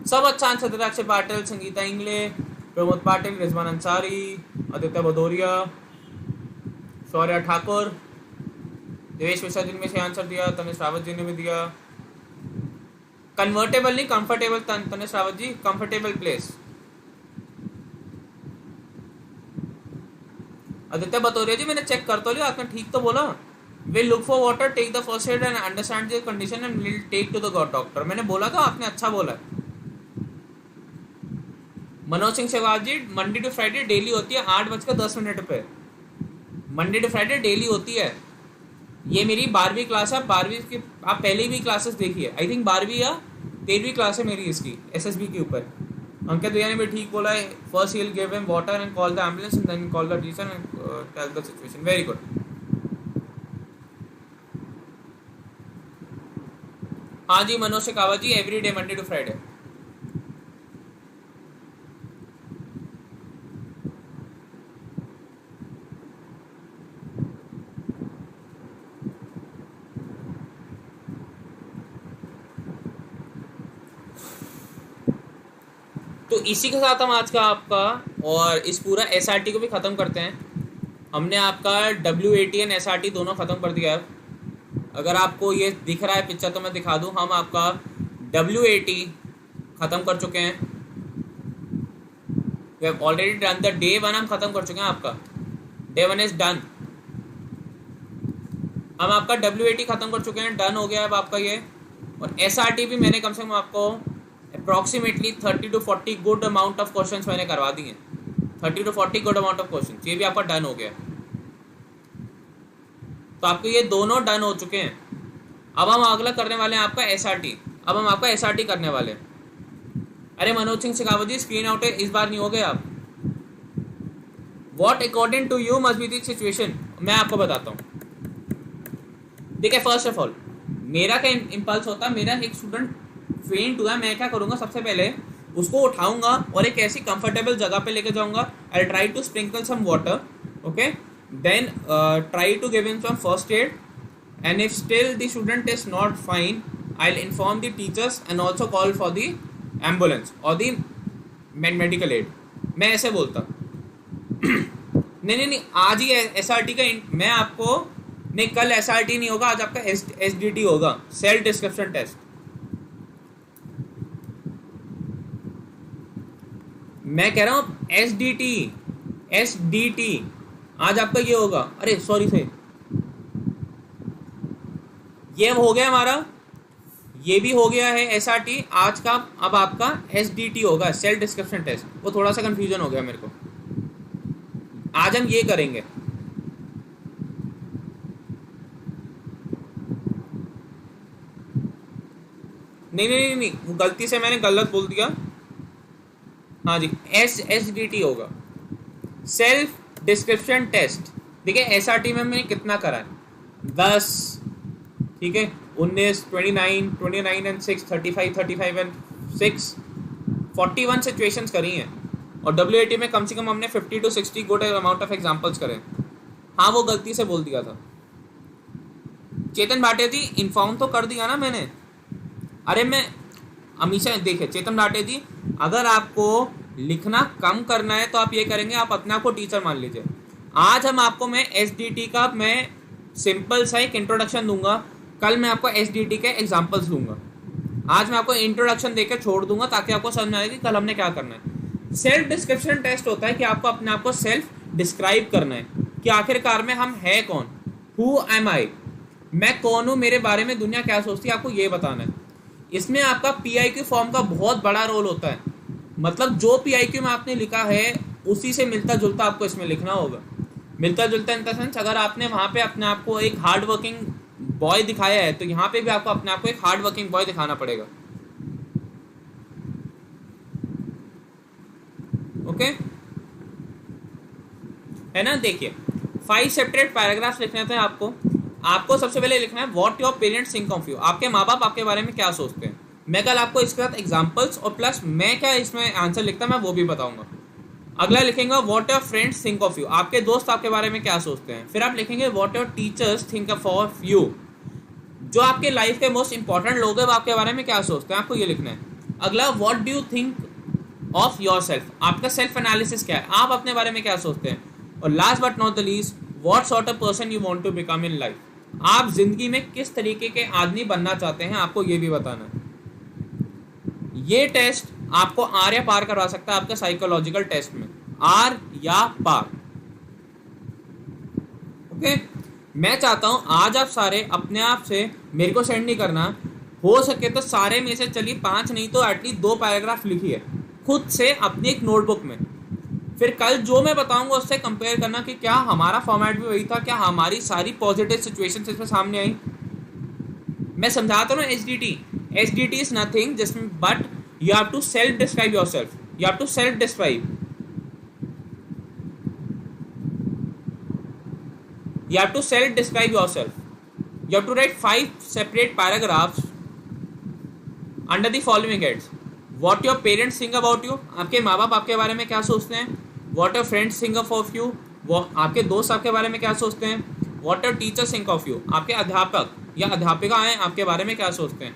A: सब अच्छा आंसर दे रहा, अक्षय पाटिल, संगीता इंगले, प्रमोद पाटिल, रिजवान अंसारी, आदित्य भदौरिया, शौर्या ठाकुर, देवेश मिश्रा जी ने सही आंसर दिया, तनिष रावत जी ने भी दिया। कन्वर्टेबल नहीं, comfortable, Tanish Rawat ji, comfortable place. Aditya Bhadauria ji मैंने चेक कर तो लिया, आपने ठीक तो बोला। Will look for water, take the first aid and understand the condition and will take to the doctor. मैंने बोला था, आपने अच्छा बोला। Manoj Singh Shekhawat ji, Monday to Friday daily होती है 8:10 पे, मंडे टू फ्राइडे डेली होती है। ये मेरी 12वीं क्लास है, 12वीं की आप पहले भी क्लासेस देखिए, आई थिंक 12वीं या 13वीं क्लास है मेरी इसकी, एसएसबी के ऊपर। अंकित भैया ने भी ठीक बोला है, first he will give him water and call the ambulance and then call the teacher and tell the situation. Very good. हाँ जी Manoj Shekhawat ji, every day Monday to Friday. तो इसी के साथ हम आज का आपका और इस पूरा एसआरटी को भी ख़त्म करते हैं। हमने आपका WAT एंड SRT दोनों ख़त्म कर दिया है। अगर आपको ये दिख रहा है पिक्चर तो मैं दिखा दूं, हम आपका WAT ख़त्म कर चुके हैं। We have already done the day 1, हम ख़त्म कर चुके हैं, आपका डे 1 इज़ डन। हम आपका WAT ख़त्म कर चुके हैं, डन हो गया अब आपका ये। और SRT भी मैंने कम से कम आपको approximately 30 to 40 good amount of questions मैंने करवा दिए हैं, 30 to 40 good amount of questions, ये भी आपका डन हो गया। तो आपके ये दोनों डन हो चुके हैं। अब हम अगला करने वाले हैं आपका एसआरटी। अब हम आपका एसआरटी करने वाले हैं। अरे मनोज सिंह शेखावत जी, स्क्रीन आउट है, इस बार नहीं हो गए आप। What according to you must be the situation, मैं आपको बताता हूँ। देखिए, फर्स्ट ऑफ ऑल मेरा क्या इम्पल्स होता है, मेरा एक स्टूडेंट फेंट हुआ, मैं क्या करूँगा, सबसे पहले उसको उठाऊंगा और एक ऐसी कंफर्टेबल जगह पे लेके जाऊंगा। I try to sprinkle some water, okay, then try to give him some first aid, and if still the student is not fine, I'll inform the teachers and also call for the ambulance or the medical aid। मैं ऐसे बोलता नहीं, आज ही SRT का मैं आपको, नहीं कल एसआरटी नहीं होगा, आज आपका एसडीटी होगा, सेल्फ डिस्क्रिप्शन टेस्ट। मैं कह रहा हूँ एसडीटी आज आपका ये होगा। अरे सॉरी से, ये हो गया हमारा, ये भी हो गया है एसआरटी आज का। अब आपका एसडीटी होगा, सेल्फ डिस्क्रिप्शन टेस्ट। वो थोड़ा सा कंफ्यूजन हो गया मेरे को, आज हम ये करेंगे। नहीं, वो गलती से मैंने गलत बोल दिया। हाँ जी, एसडीटी होगा, सेल्फ डिस्क्रिप्शन टेस्ट। देखिए एसआरटी में मैंने कितना करा है, 10, ठीक है, 19, 29 एंड 6, 35 एंड 6, 41 सिचुएशंस करी हैं। और डब्ल्यूएटी में कम से कम हमने 50 to 60 good amount of examples करे। हाँ, वो गलती से बोल दिया था। चेतन भाटिया जी, इन्फॉर्म तो कर दिया ना मैंने। अरे मैं हमेशा, देखिए चेतन भाटिया जी, अगर आपको लिखना कम करना है तो आप ये करेंगे, आप अपने आप को टीचर मान लीजिए। आज हम आपको, मैं एसडीटी का मैं सिंपल सा एक इंट्रोडक्शन दूंगा, कल मैं आपको एसडीटी के एग्जांपल्स दूंगा। आज मैं आपको इंट्रोडक्शन देकर छोड़ दूंगा ताकि आपको समझ में आए कि कल हमने क्या करना है। सेल्फ डिस्क्रिप्शन टेस्ट होता है कि आपको अपने आप को सेल्फ डिस्क्राइब करना है कि आखिरकार में हम है कौन, हु एम आई, मैं कौन हूँ, मेरे बारे में दुनिया क्या सोचती है, आपको ये बताना है। इसमें आपका पीआईक्यू फॉर्म का बहुत बड़ा रोल होता है। मतलब जो पीआईक्यू में आपने लिखा है उसी से मिलता जुलता आपको इसमें लिखना होगा। मिलता जुलता इन द सेंस, अगर आपने वहाँ पे अपने आप को एक हार्ड वर्किंग बॉय दिखाया है तो यहाँ पे भी आपको अपने आप को एक हार्ड वर्किंग बॉय दिखाना पड़ेगा। ओके, है ना। देखिए 5 सेपरेट पैराग्राफ्स लिखने थे आपको। आपको सबसे पहले लिखना है what your parents think of you, आपके माँ बाप आपके बारे में क्या सोचते हैं। मैं कल आपको इसके साथ एग्जांपल्स और प्लस मैं क्या इसमें आंसर लिखता मैं वो भी बताऊंगा। अगला लिखेंगे what your friends think of you, आपके दोस्त आपके बारे में क्या सोचते हैं। फिर आप लिखेंगे what your teachers think of you, जो आपके लाइफ के मोस्ट इंपॉर्टेंट लोग हैं वो आपके बारे में क्या सोचते हैं, आपको ये लिखना है। अगला what do you think of your self, आपका सेल्फ एनालिसिस क्या है, आप अपने बारे में क्या सोचते हैं। और last but not the least, what sort of person you want to become in life, आप जिंदगी में किस तरीके के आदमी बनना चाहते हैं, आपको ये भी बताना है। ये टेस्ट आपको आर या पार करवा सकता है आपका साइकोलॉजिकल टेस्ट में, आर या पार। ओके, मैं चाहता हूं आज आप सारे अपने आप से, मेरे को सेंड नहीं करना, हो सके तो सारे में से चलिए 5 नहीं तो एटलीस्ट 2 पैराग्राफ लिखिए खुद से अपनी एक नोटबुक में। फिर कल जो मैं बताऊंगा उससे कंपेयर करना कि क्या हमारा फॉर्मेट भी वही था, क्या हमारी सारी पॉजिटिव सिचुएशंस इसमें सामने आई। मैं समझाता हूँ एसडीटी इज नथिंग जिसमें, but you have to self describe yourself, you have to self describe, you have to self describe yourself. You have to write 5 separate paragraphs under the following heads. What your parents think about you, आपके माँ बाप आपके बारे में क्या सोचते हैं। What your friends think of you, वो आपके दोस्त आपके बारे में क्या सोचते हैं। What your teachers think of you, आपके अध्यापक या अध्यापिकाएं आपके बारे में क्या सोचते हैं।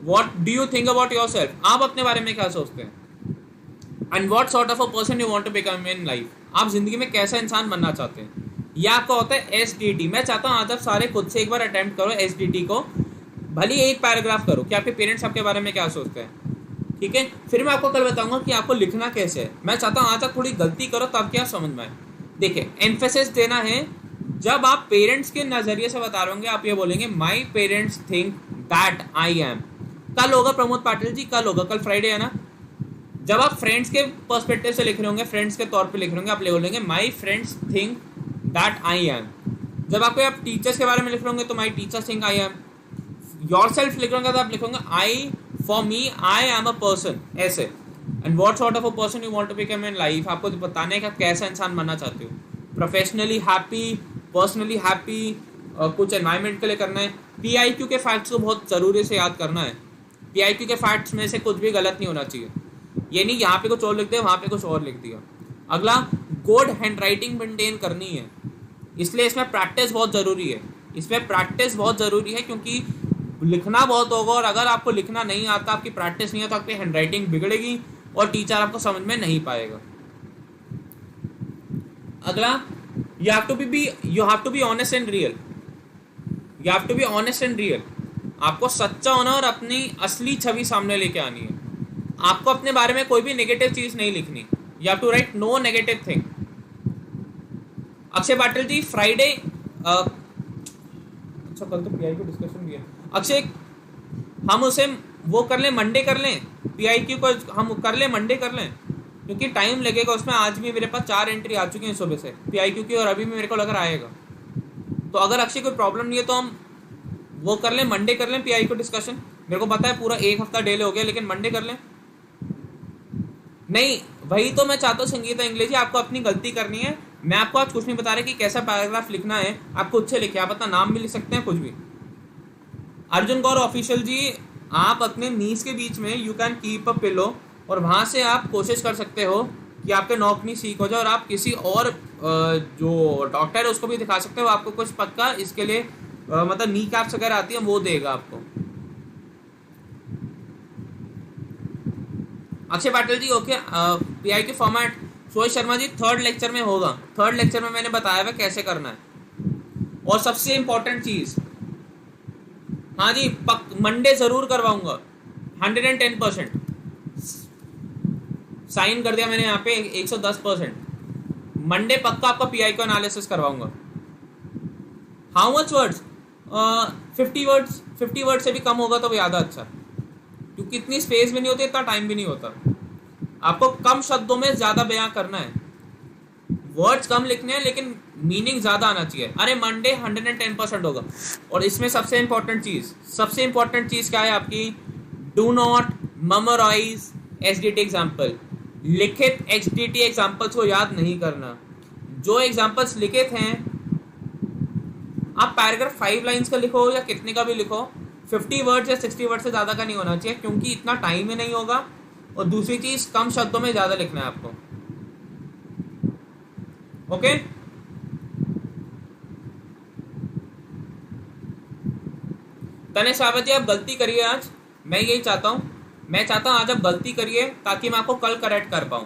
A: What do you think about yourself, आप अपने बारे में क्या सोचते हैं। And what sort of a person you want to become in life, आप जिंदगी में कैसा इंसान बनना चाहते हैं। यह आपका होता है एसडीटी। मैं चाहता हूँ आज आप सारे खुद से एक बार अटेम्प्ट करो एसडीटी को, भले एक पैराग्राफ करो कि आपके पेरेंट्स आपके बारे में क्या सोचते हैं, ठीक है। फिर मैं आपको कल बताऊंगा कि आपको लिखना कैसे है। मैं चाहता हूँ आज आप थोड़ी गलती करो तब क्या समझ में आए। देखिए एम्फेसिस देना है, जब आप पेरेंट्स के नज़रिए से बता रहे होंगे आप ये बोलेंगे my parents think that I am, कल होगा प्रमोद पाटिल जी, कल होगा, कल फ्राइडे है ना। जब आप फ्रेंड्स के पर्सपेक्टिव से लिख रहे होंगे, फ्रेंड्स के तौर पे लिख रहे होंगे, आप ले बोलेंगे my friends think that I am. जब आप टीचर्स के बारे में लिख रहे होंगे तो my teachers think I am. Yourself लिख रहे होंगे तो आप लिखोगे I, for me, I am a person, ऐसे। And what sort of a person you want to become in life, आपको तो बताने का कैसा इंसान बनना चाहते हो। प्रोफेशनली हैप्पी, पर्सनली हैप्पी, कुछ एनवायरमेंट के लिए करना है। PIQ के फैक्ट्स को बहुत ज़रूरी से याद करना है। PIQ के फैक्ट्स में से कुछ भी गलत नहीं होना चाहिए। ये नहीं यहाँ पे कुछ और लिख दिया, वहाँ पे कुछ और लिख दिया। अगला, गुड हैंड राइटिंग मेंटेन करनी है, इसलिए इसमें प्रैक्टिस बहुत ज़रूरी है। इसमें प्रैक्टिस बहुत ज़रूरी है क्योंकि लिखना बहुत होगा, और अगर आपको लिखना नहीं आता, आपकी प्रैक्टिस नहीं है, तो आपकी हैंड राइटिंग बिगड़ेगी और टीचर आपको समझ में नहीं पाएगा। अगला, you have to be honest and real. You have to be honest and real. आपको सच्चा होना और अपनी असली छवि सामने लेके आनी है। आपको अपने बारे में कोई भी नेगेटिव चीज नहीं लिखनी। You have to write no negative thing. Akshay Patil ji, Friday, अच्छा कल तो PIQ डिस्कशन भी है। अक्षय, हम उसे वो कर लें, मंडे कर लें, PIQ को हम कर लें, मंडे कर लें, क्योंकि टाइम लगेगा उसमें। आज भी मेरे पास 4 एंट्री आ चुकी हैं सुबह से PIQ की, और अभी भी मेरे को लग रहा आएगा। तो अगर अक्षय कोई प्रॉब्लम नहीं है तो हम वो कर लें, मंडे कर लें PIQ डिस्कशन। मेरे को पता है पूरा 1 हफ्ता डिले हो गया, लेकिन मंडे कर लें। नहीं, वही तो मैं चाहता हूँ संगीता इंग्लिश जी, आपको अपनी गलती करनी है। मैं आपको आज कुछ नहीं बता रहा कि कैसा पैराग्राफ लिखना है, आप खुद से लिखिए। आप अपना नाम भी लिख सकते हैं, कुछ भी। अर्जुन गौर ऑफिशियल जी, आप अपने नीज के बीच में you can keep a pillow, और वहाँ से आप कोशिश कर सकते हो कि आपके नॉक नी सीख हो जाए, और आप किसी और जो डॉक्टर है उसको भी दिखा सकते हो। आपको कुछ पक्का इसके लिए मतलब नी कैप्स वगैरह आती है, वो देगा आपको। Akshay Patil ji, okay. PIQ format, Sohail Sharma ji, 3rd lecture में होगा। 3rd लेक्चर में मैंने बताया हुआ कैसे करना है। और सबसे इंपॉर्टेंट चीज, हाँ जी, मंडे जरूर करवाऊंगा, 110%। साइन कर दिया मैंने यहाँ पे 110%। मंडे पक्का आपका PIQ एनालिसिस करवाऊंगा। How much words? 50 words. 50 word से भी कम होगा तो ज़्यादा अच्छा, क्योंकि इतनी स्पेस भी नहीं होती, इतना टाइम भी नहीं होता। आपको कम शब्दों में ज़्यादा बयां करना है। वर्ड्स कम लिखने हैं लेकिन मीनिंग ज़्यादा आना चाहिए। अरे मंडे 110% होगा। और इसमें सबसे इंपॉर्टेंट चीज़ क्या है आपकी? Do not memorize SDT example. लिखित HDT एग्जाम्पल्स को याद नहीं करना। जो एग्जाम्पल्स लिखित हैं, आप पैराग्राफ 5 लाइन्स का लिखो या कितने का भी लिखो, 50 वर्ड्स या 60 वर्ड से ज़्यादा का नहीं होना चाहिए, क्योंकि इतना टाइम ही नहीं होगा। और दूसरी चीज़, कम शब्दों में ज़्यादा लिखना है आपको। ओके, तनेश रावत जी, आप गलती करिए आज। मैं यही चाहता हूँ, आज आप गलती करिए ताकि मैं आपको कल करेक्ट कर पाऊँ।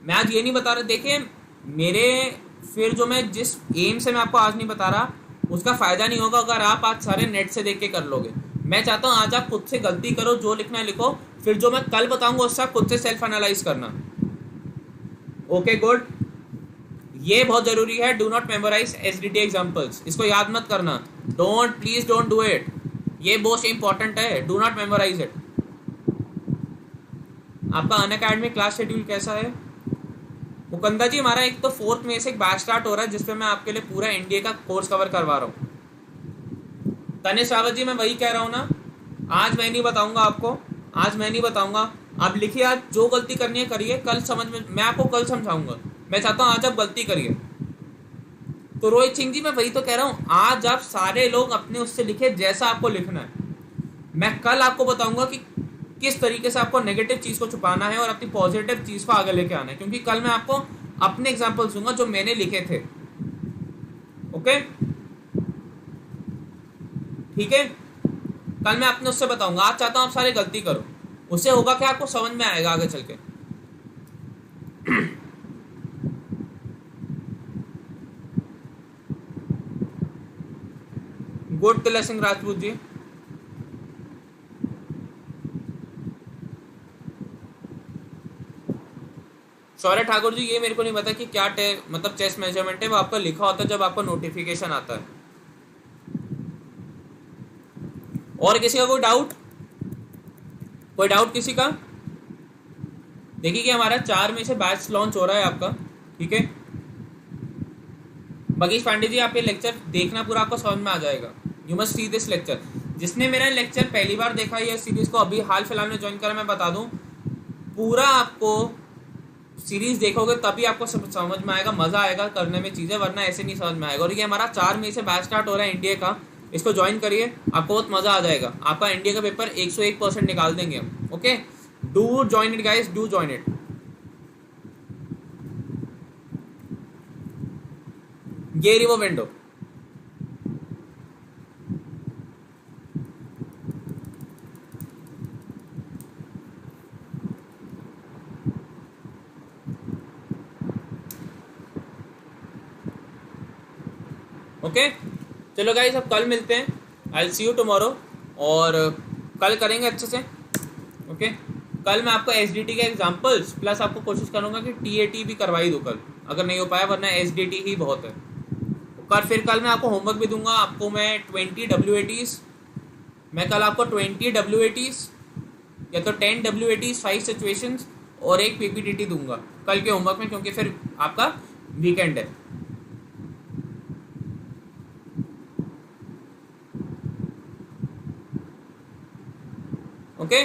A: मैं आज ये नहीं बता रहा, देखिए मेरे फिर जो मैं जिस एम से मैं आपको आज नहीं बता रहा, उसका फ़ायदा नहीं होगा अगर आप आज सारे नेट से देख के कर लोगे। मैं चाहता हूँ आज आप खुद से गलती करो, जो लिखना है लिखो, फिर जो मैं कल बताऊंगा उससे आप खुद से सेल्फ एनालाइज करना। Okay, good. ये बहुत ज़रूरी है, do not memorize SDT examples. इसको याद मत करना, प्लीज डोंट डू इट। ये बहुत इंपॉर्टेंट है, डू नॉट मेमोराइज इट। आपका अनअकैडमी क्लास शेड्यूल कैसा है? मुकंदा जी, हमारा एक तो 4th में से एक बैच स्टार्ट हो रहा है जिसपे मैं आपके लिए पूरा NDA का कोर्स कवर करवा रहा हूँ। तनेश रावत जी, मैं वही कह रहा हूँ ना, आज मैं नहीं बताऊंगा आपको, आप लिखिए। आज जो गलती करनी है करिए, कल समझ में, मैं आपको कल समझाऊंगा। मैं चाहता हूँ आज आप गलती करिए। तो रोहित सिंह जी, मैं वही तो कह रहा हूँ, आज आप सारे लोग अपने उससे लिखे जैसा आपको लिखना है। मैं कल आपको बताऊंगा कि किस तरीके से आपको नेगेटिव चीज़ को छुपाना है और अपनी पॉजिटिव चीज़ को आगे लेके आना है, क्योंकि कल मैं आपको अपने एग्जाम्पल्स दूंगा जो मैंने लिखे थे। ओके, ठीक है, कल मैं अपने उससे बताऊंगा। आज चाहता हूँ आप सारे गलती करो, उससे होगा क्या, आपको समझ में आएगा आगे चल के। गुड तिलक सिंह राजपूत जी, शौर्य ठाकुर जी, ये मेरे को नहीं पता कि क्या मतलब चेस्ट मेजरमेंट है, वो आपका लिखा होता है जब आपको नोटिफिकेशन आता है। और किसी का कोई डाउट? कोई डाउट किसी का? देखिए कि हमारा 4 में से बैच लॉन्च हो रहा है आपका, ठीक है। बगीश पांडे जी, आप ये लेक्चर देखना, पूरा आपको समझ में आ जाएगा। You must see this lecture. जिसने मेरा लेक्चर पहली बार देखा है या सीरीज को अभी हाल फिलहाल में ज्वाइन करा, मैं बता दूं, पूरा आपको सीरीज देखोगे तभी आपको समझ में आएगा, मजा आएगा करने में चीजें, वरना ऐसे नहीं समझ में आएगा। और ये हमारा 4 मई से बैच स्टार्ट हो रहा है इंडिया का, इसको ज्वाइन करिए, आपको बहुत मजा आ जाएगा। आपका इंडिया का पेपर 101% निकाल देंगे हम। Okay, do join it guys, do join it. ये रही वो विंडो। ओके, चलो गाइस, अब कल मिलते हैं। I will see you tomorrow, और कल करेंगे अच्छे से। ओके, कल मैं आपको एसडीटी के एग्जांपल्स प्लस आपको कोशिश करूंगा कि टीएटी भी करवाई दूँ कल, अगर नहीं हो पाया, वरना एसडीटी ही बहुत है। फिर कल मैं आपको होमवर्क भी दूंगा। आपको मैं 20 WATs, मैं कल आपको 20 WATs या तो 10 WATs, 5 सिचुएशंस और एक पीपीटीटी दूंगा कल के होमवर्क में, क्योंकि फिर आपका वीकेंड है। ओके,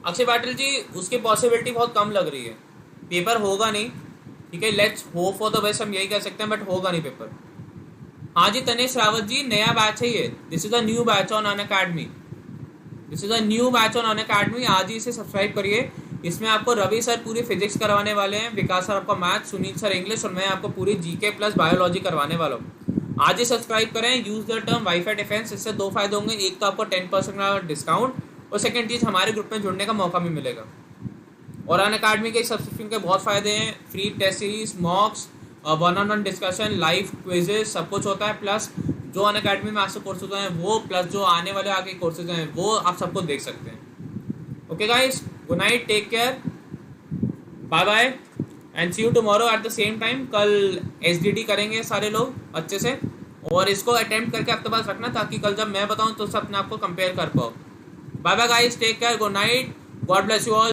A: अक्षय पाटिल जी, उसकी पॉसिबिलिटी बहुत कम लग रही है, पेपर होगा नहीं, ठीक है। Let's hope for the best, हम यही कह सकते हैं, बट होगा नहीं पेपर। हाँ जी, तनेश रावत जी, नया बैच है ये, this is a new batch on Unacademy, this is a new batch on Unacademy. आज ही इसे सब्सक्राइब करिए। इसमें आपको रवि सर पूरी फिजिक्स करवाने वाले हैं, विकास सर आपका मैथ, सुनील सर इंग्लिश, और मैं आपको पूरी जीके प्लस बायोलॉजी करवाने वाला हूँ। आज ही सब्सक्राइब करें, use the term wifi defence. इससे 2 फायदे होंगे, एक तो आपको 10% का डिस्काउंट, और सेकंड चीज हमारे ग्रुप में जुड़ने का मौका भी मिलेगा। और अनअकैडमी के सब्सक्रिप्शन के बहुत फायदे हैं, free test series, mocks, 1-on-1 discussion, live quizzes, सब कुछ होता है। प्लस जो अनअकैडमी में आपसे कोर्सेज हैं वो, प्लस जो आने वाले आगे कोर्सेज हैं वो आप सबको देख सकते हैं। Okay guys, good night, take care, bye bye, and see you tomorrow at the same time. कल एसडीटी करेंगे सारे लोग अच्छे से, और इसको अटेम्प्ट करके अपने पास रखना, ताकि कल जब मैं बताऊं तो सब अपने आप को कंपेयर कर पाओ। Bye bye guys, take care, good night, God bless you all.